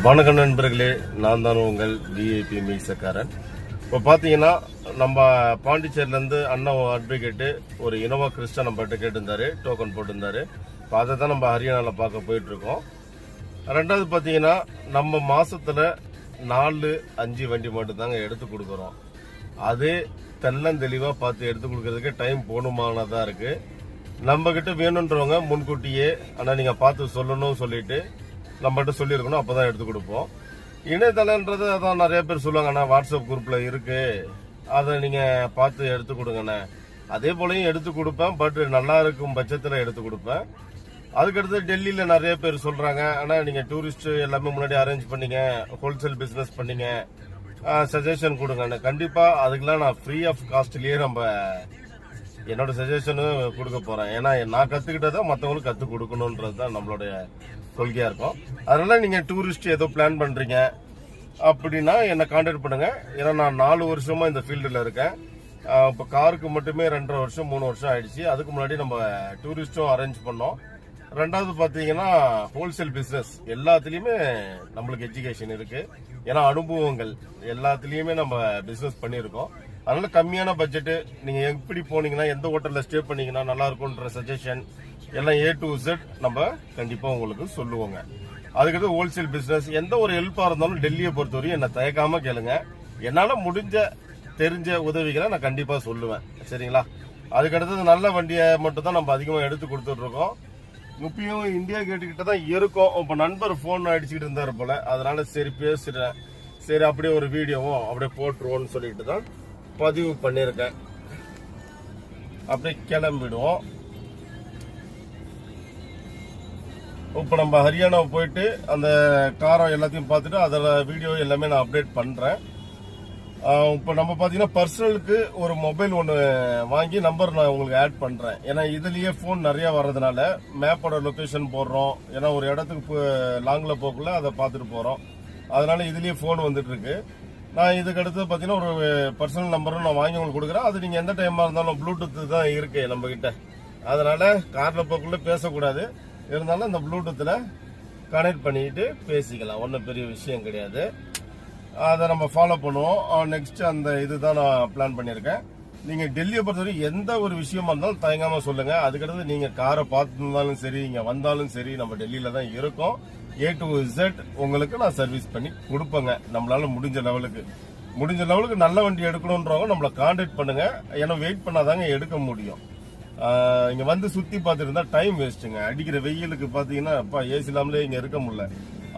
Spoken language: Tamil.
வணக்கம் நண்பர்களே, நான் தான் உங்கள் விஐபி மீசக்காரன். இப்போ பார்த்தீங்கன்னா நம்ம பாண்டிச்சேரியிலேருந்து அண்ணா அட்வொகேட்டு ஒரு இனோவா கிறிஸ்டா நம்மகிட்ட கேட்டிருந்தாரு, டோக்கன் போட்டிருந்தாரு. இப்போ அதை தான் நம்ம ஹரியானாவில் பார்க்க போயிட்டுருக்கோம். ரெண்டாவது பார்த்தீங்கன்னா நம்ம மாதத்தில் 4-5 வண்டி மட்டும் தாங்க எடுத்து கொடுக்குறோம். அது தெளிவாக பார்த்து எடுத்து கொடுக்கறதுக்கு டைம் போகணுமானதாக இருக்குது. நம்மக்கிட்ட வேணுன்றவங்க முன்கூட்டியே ஆனால் நீங்கள் பார்த்து சொல்லணும் சொல்லிட்டு நம்மகிட்ட சொல்லியிருக்கணும், அப்போ தான் எடுத்து கொடுப்போம். இணையதளன்றது அதான் நிறைய பேர் சொல்லுவாங்கண்ணா, வாட்ஸ்அப் குரூப்பில் இருக்குது, அதை நீங்கள் பார்த்து எடுத்து கொடுங்கண்ணே. அதே போலையும் எடுத்து கொடுப்பேன், பட் நல்லா இருக்கும் பட்சத்தில் எடுத்து கொடுப்பேன். அதுக்கடுத்து டெல்லியில் நிறைய பேர் சொல்கிறாங்க, ஆனால் நீங்கள் டூரிஸ்ட் எல்லாமே முன்னாடி அரேஞ்ச் பண்ணீங்க, ஹோல்சேல் பிஸ்னஸ் பண்ணீங்க, சஜஷன் கொடுங்கண்ணே. கண்டிப்பாக அதுக்கெல்லாம் நான் ஃப்ரீ ஆஃப் காஸ்ட்லேயே என்னோட சஜஷனும் கொடுக்க போகிறேன். ஏன்னா நான் கற்றுக்கிட்டதை மற்றவங்களுக்கு கற்றுக் கொடுக்கணுன்றது தான் நம்மளுடைய கொள்கையாக இருக்கும். அதனால நீங்கள் டூரிஸ்ட் ஏதோ பிளான் பண்ணுறீங்க அப்படின்னா என்னை கான்டாக்ட் பண்ணுங்கள். ஏன்னா நான் 4 வருஷமாக இந்த ஃபீல்டில் இருக்கேன். இப்போ காருக்கு மட்டுமே 2.5 வருஷம் 3 வருஷம் ஆயிடுச்சு. அதுக்கு முன்னாடி நம்ம டூரிஸ்ட்டும் அரேஞ்ச் பண்ணோம். ரெண்டாவது பார்த்தீங்கன்னா ஹோல்சேல் பிஸ்னஸ் எல்லாத்துலேயுமே நம்மளுக்கு எஜுகேஷன் இருக்குது. ஏன்னா அனுபவங்கள் எல்லாத்துலேயுமே நம்ம பிஸ்னஸ் பண்ணியிருக்கோம். அதனால கம்மியான பட்ஜெட்டு, நீங்கள் எப்படி போனீங்கன்னா எந்த ஹோட்டலில் ஸ்டே பண்ணீங்கன்னா நல்லா இருக்கும்ன்ற சஜஷன் எல்லாம் A to Z நம்ம கண்டிப்பாக உங்களுக்கு சொல்லுவோங்க. அதுக்கடுத்து ஹோல்சேல் பிஸ்னஸ் எந்த ஒரு ஹெல்ப்பாக இருந்தாலும் டெல்லியை பொறுத்தவரையும் என்னை தயக்காம கேளுங்க. என்னால் முடிஞ்ச தெரிஞ்ச உதவிகளை நான் கண்டிப்பாக சொல்லுவேன், சரிங்களா? அதுக்கடுத்தது நல்ல வண்டியை மட்டும் தான் நம்ம அதிகமாக எடுத்து கொடுத்துட்ருக்கோம். இப்பயும் இந்தியா கேட்டுக்கிட்ட தான் இருக்கோம். இப்போ நண்பர் ஃபோன் அடிச்சுக்கிட்டு இருந்தார் போல, அதனால சரி பேசுகிறேன், சரி அப்படியே ஒரு வீடியோவும் அப்படியே போட்டுருவோன்னு சொல்லிட்டு தான் பதிவு பண்ணியிருக்கேன். அப்படியே கிளம்பிடுவோம். இப்போ நம்ம ஹரியானா போயிட்டு அந்த காரம் எல்லாத்தையும் பார்த்துட்டு அதில் வீடியோ எல்லாமே நான் அப்டேட் பண்ணுறேன். இப்போ நம்ம பார்த்தீங்கன்னா பர்சனலுக்கு ஒரு மொபைல் ஒன்று வாங்கி நம்பர் நான் உங்களுக்கு ஆட் பண்ணுறேன். ஏன்னா இதுலேயே ஃபோன் நிறையா வர்றதுனால மேப்போட லொக்கேஷன் போடுறோம். ஏன்னா ஒரு இடத்துக்கு லாங்கில் போகக்குள்ள அதை பார்த்துட்டு போகிறோம். அதனால இதுலேயே ஃபோன் வந்துட்டுருக்கு. நான் இதுக்கு அடுத்து பார்த்தீங்கன்னா ஒரு பர்சனல் நம்பரும் நான் வாங்கி உங்களுக்கு கொடுக்குறேன். அது நீங்கள் எந்த டைமாக இருந்தாலும் ப்ளூடூத் தான் இருக்குது நம்மக்கிட்ட. அதனால் காரில் போக்குள்ளே பேசக்கூடாது, இருந்தாலும் இந்த ப்ளூடூத்தில் கனெக்ட் பண்ணிட்டு பேசிக்கலாம், ஒன்றும் பெரிய விஷயம் கிடையாது. அதை நம்ம ஃபாலோ பண்ணுவோம். நெக்ஸ்ட் அந்த இது தான் நான் பிளான் பண்ணியிருக்கேன். நீங்கள் டெல்லியை பொறுத்தவரை எந்த ஒரு விஷயமா இருந்தாலும் தயங்காமல் சொல்லுங்கள். அதுக்கடுத்து நீங்கள் காரை பார்த்துருந்தாலும் சரி, இங்கே வந்தாலும் சரி, நம்ம டெல்லியில் தான் இருக்கோம். A to Z உங்களுக்கு நான் சர்வீஸ் பண்ணி கொடுப்பேங்க. நம்மளால முடிஞ்ச லெவலுக்கு நல்ல வண்டி எடுக்கணுன்றவங்க நம்மளை கான்டாக்ட் பண்ணுங்க. ஏன்னா வெயிட் பண்ணாதாங்க எடுக்க முடியும். இங்க வந்து சுத்தி பார்த்துட்டு இருந்தா டைம் வேஸ்ட்டுங்க. அடிக்கிற வெயிலுக்கு பாத்தீங்கன்னா அப்பா ஏசி இல்லாமலே இங்க இருக்க முடியல.